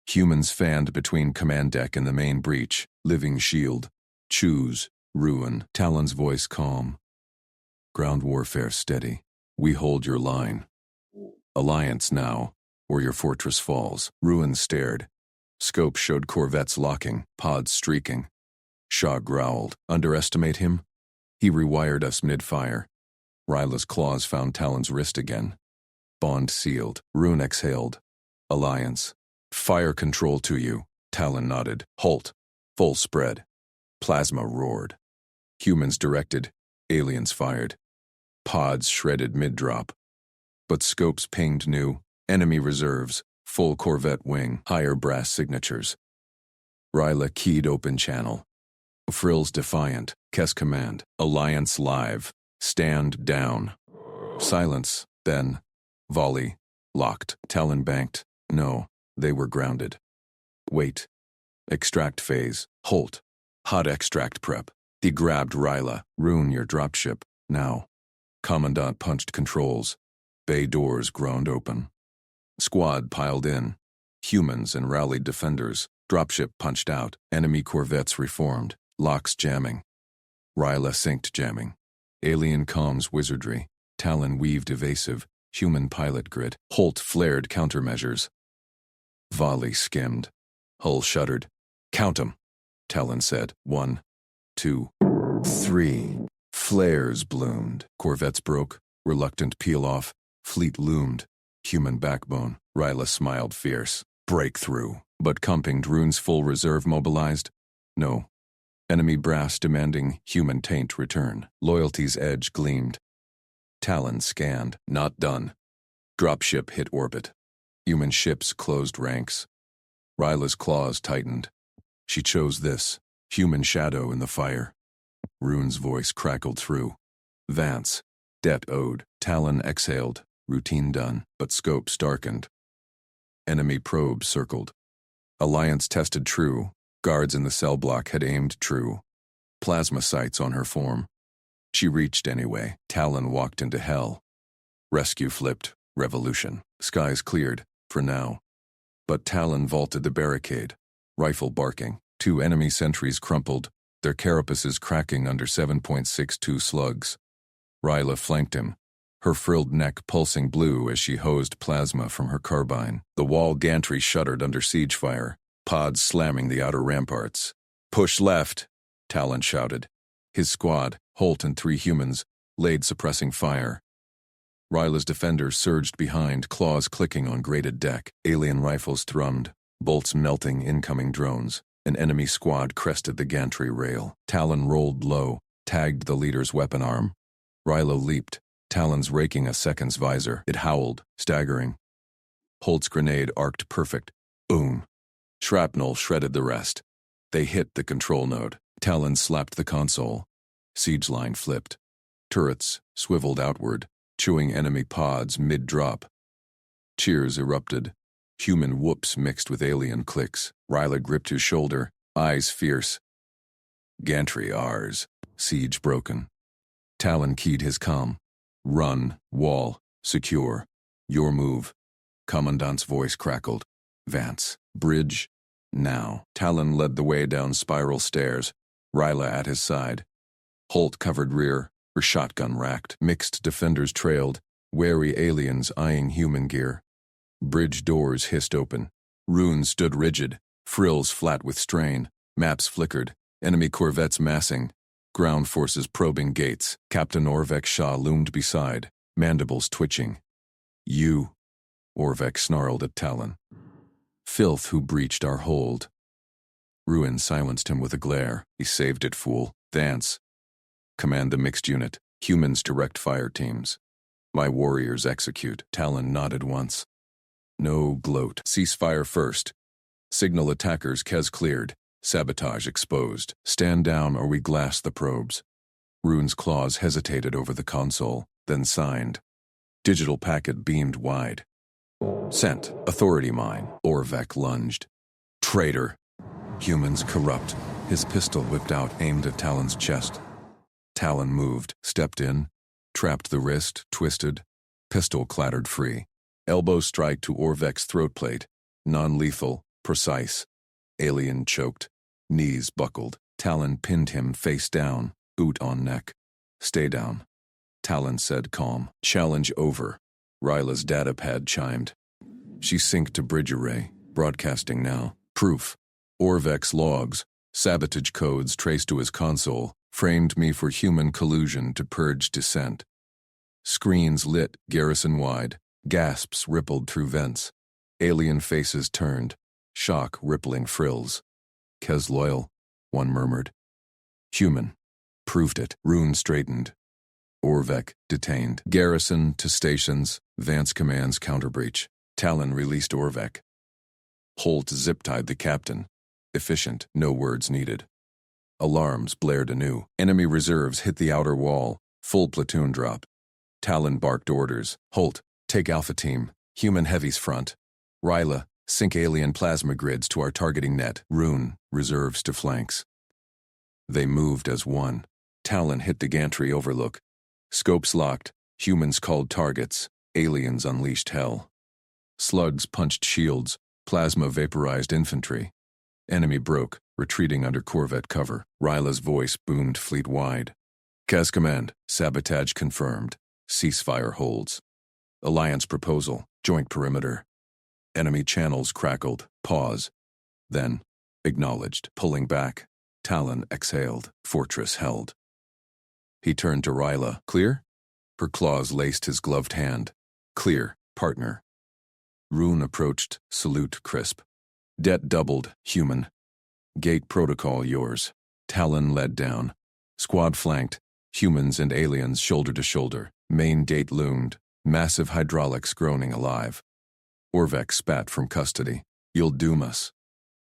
Humans fanned between command deck and the main breach. Living shield. Choose. Ruin. Talon's voice calm. Ground warfare steady. We hold your line. Alliance now, or your fortress falls. Ruin stared. Scope showed corvettes locking, pods streaking. Shaw growled. Underestimate him? He rewired us mid-fire. Ryla's claws found Talon's wrist again. Bond sealed. Ruin exhaled. Alliance. Fire control to you. Talon nodded. Halt. Full spread. Plasma roared. Humans directed. Aliens fired. Pods shredded mid-drop. But scopes pinged new. Enemy reserves. Full corvette wing. Higher brass signatures. Ryla keyed open channel. Frills defiant. Kess command. Alliance live. Stand down. Silence. Then. Volley. Locked. Talon banked. No. They were grounded. Wait. Extract phase. Holt. Hot extract prep. He grabbed Ryla. Ruin your dropship. Now. Commandant punched controls. Bay doors groaned open. Squad piled in. Humans and rallied defenders. Dropship punched out. Enemy corvettes reformed. Locks jamming. Ryla synced jamming. Alien comms wizardry. Talon weaved evasive. Human pilot grid. Holt flared countermeasures. Volley skimmed. Hull shuddered. Count 'em, Talon said. 1, 2, 3. Flares bloomed. Corvettes broke. Reluctant peel off. Fleet loomed. Human backbone. Ryla smiled fierce. Breakthrough. But comping Rune's full reserve mobilized? No. Enemy brass demanding human taint return. Loyalty's edge gleamed. Talon scanned. Not done. Dropship hit orbit. Human ships closed ranks. Ryla's claws tightened. She chose this. Human shadow in the fire. Rune's voice crackled through. Vance. Debt owed. Talon exhaled. Routine done. But scopes darkened. Enemy probe circled. Alliance tested true. Guards in the cell block had aimed true. Plasma sights on her form. She reached anyway. Talon walked into hell. Rescue flipped. Revolution. Skies cleared. For now. But Talon vaulted the barricade. Rifle barking. 2 enemy sentries crumpled. Their carapaces cracking under 7.62 slugs. Ryla flanked him. Her frilled neck pulsing blue as she hosed plasma from her carbine. The wall gantry shuddered under siege fire. Pods slamming the outer ramparts. Push left, Talon shouted. His squad, Holt and 3 humans, laid suppressing fire. Ryla's defenders surged behind, claws clicking on grated deck. Alien rifles thrummed, bolts melting incoming drones. An enemy squad crested the gantry rail. Talon rolled low, tagged the leader's weapon arm. Ryla leaped, talons raking a second's visor. It howled, staggering. Holt's grenade arced perfect. Boom. Shrapnel shredded the rest. They hit the control node. Talon slapped the console. Siege line flipped. Turrets swiveled outward, chewing enemy pods mid-drop. Cheers erupted. Human whoops mixed with alien clicks. Ryla gripped his shoulder, eyes fierce. Gantry ours. Siege broken. Talon keyed his comm. Run, wall, secure. Your move. Commandant's voice crackled. Vance, bridge, now. Talon led the way down spiral stairs, Ryla at his side. Holt covered rear, her shotgun racked. Mixed defenders trailed, wary aliens eyeing human gear. Bridge doors hissed open. Runes stood rigid, frills flat with strain. Maps flickered, enemy corvettes massing. Ground forces probing gates. Captain Orvek Shaw loomed beside, mandibles twitching. You, Orvek snarled at Talon. Filth who breached our hold. Ruin silenced him with a glare. He saved it, fool. Vance. Command the mixed unit. Humans direct fire teams. My warriors execute. Talon nodded once. No gloat. Ceasefire first. Signal attackers. Kez cleared. Sabotage exposed. Stand down or we glass the probes. Rune's claws hesitated over the console, then signed. Digital packet beamed wide. Sent. Authority mine. Orvek lunged. Traitor. Humans corrupt. His pistol whipped out, aimed at Talon's chest. Talon moved, stepped in, trapped the wrist, twisted. Pistol clattered free. Elbow strike to Orvek's throat plate. Non-lethal, precise. Alien choked. Knees buckled. Talon pinned him face down, boot on neck. Stay down. Talon said calm. Challenge over. Ryla's datapad chimed. She synced to bridge array, broadcasting now. Proof. Orvek's logs, sabotage codes traced to his console, framed me for human collusion to purge dissent. Screens lit garrison-wide, gasps rippled through vents. Alien faces turned, shock rippling frills. Kez loyal, one murmured. Human. Proved it. Rune straightened. Orvek detained. Garrison to stations, Vance commands counterbreach. Talon released Orvek. Holt zip-tied the captain. Efficient, no words needed. Alarms blared anew. Enemy reserves hit the outer wall. Full platoon drop. Talon barked orders. Holt, take Alpha Team. Human heavies front. Ryla, sync alien plasma grids to our targeting net. Rune, reserves to flanks. They moved as one. Talon hit the gantry overlook. Scopes locked. Humans called targets. Aliens unleashed hell. Slugs punched shields. Plasma vaporized infantry. Enemy broke, retreating under Corvette cover. Ryla's voice boomed fleet-wide. Kez command, sabotage confirmed. Ceasefire holds. Alliance proposal, joint perimeter. Enemy channels crackled, pause. Then, acknowledged, pulling back. Talon exhaled, fortress held. He turned to Ryla. Clear? Her claws laced his gloved hand. Clear, partner. Rune approached, salute crisp. Debt doubled, human. Gate protocol yours. Talon led down. Squad flanked, humans and aliens shoulder to shoulder. Main gate loomed, massive hydraulics groaning alive. Orvek spat from custody. You'll doom us.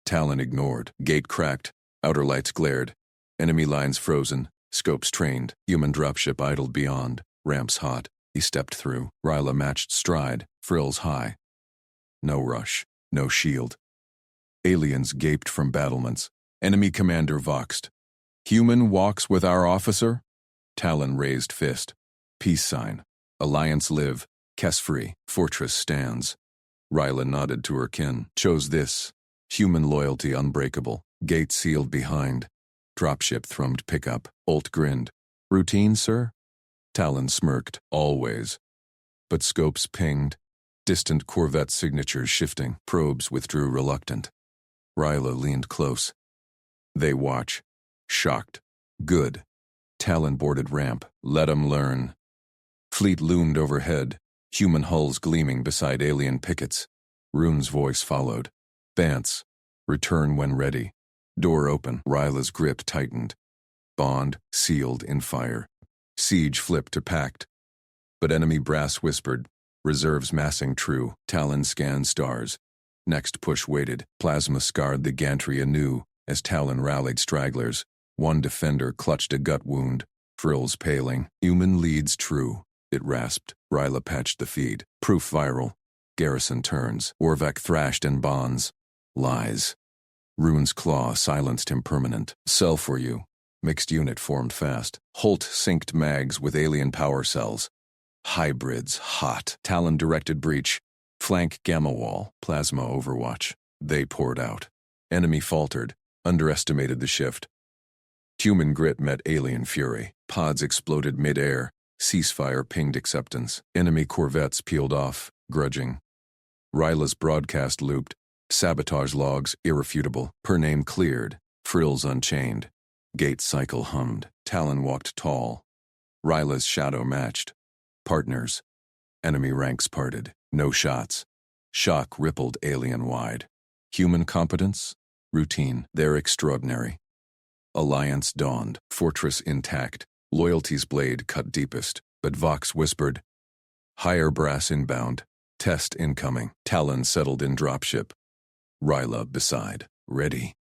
Talon ignored. Gate cracked, outer lights glared. Enemy lines frozen, scopes trained. Human dropship idled beyond, ramps hot. He stepped through. Ryla matched stride, frills high. No rush, no shield. Aliens gaped from battlements. Enemy commander voxed. Human walks with our officer? Talon raised fist. Peace sign. Alliance live. Kess free. Fortress stands. Ryla nodded to her kin. Chose this. Human loyalty unbreakable. Gate sealed behind. Dropship thrummed pickup. Olt grinned. Routine, sir? Talon smirked. Always. But scopes pinged. Distant Corvette signatures shifting. Probes withdrew reluctant. Ryla leaned close. They watch. Shocked. Good. Talon boarded ramp. Let 'em learn. Fleet loomed overhead. Human hulls gleaming beside alien pickets. Rune's voice followed. Vance. Return when ready. Door open. Ryla's grip tightened. Bond sealed in fire. Siege flipped to pact. But enemy brass whispered. Reserves massing true. Talon scanned stars. Next push waited. Plasma scarred the gantry anew as Talon rallied stragglers. One defender clutched a gut wound. Frills paling. Human leads true. It rasped. Ryla patched the feed. Proof viral. Garrison turns. Orvac thrashed in bonds. Lies. Rune's claw silenced him permanent. Sell for you. Mixed unit formed fast. Holt synced mags with alien power cells. Hybrids hot. Talon directed breach. Flank gamma wall. Plasma overwatch. They poured out. Enemy faltered. Underestimated the shift. Human grit met alien fury. Pods exploded mid-air. Ceasefire pinged acceptance. Enemy corvettes peeled off, grudging. Ryla's broadcast looped. Sabotage logs irrefutable. Per name cleared. Frills unchained. Gate cycle hummed. Talon walked tall. Ryla's shadow matched. Partners. Enemy ranks parted. No shots. Shock rippled alien-wide. Human competence? Routine. They're extraordinary. Alliance dawned. Fortress intact. Loyalty's blade cut deepest. But Vox whispered, higher brass inbound. Test incoming. Talon settled in dropship. Ryla beside. Ready.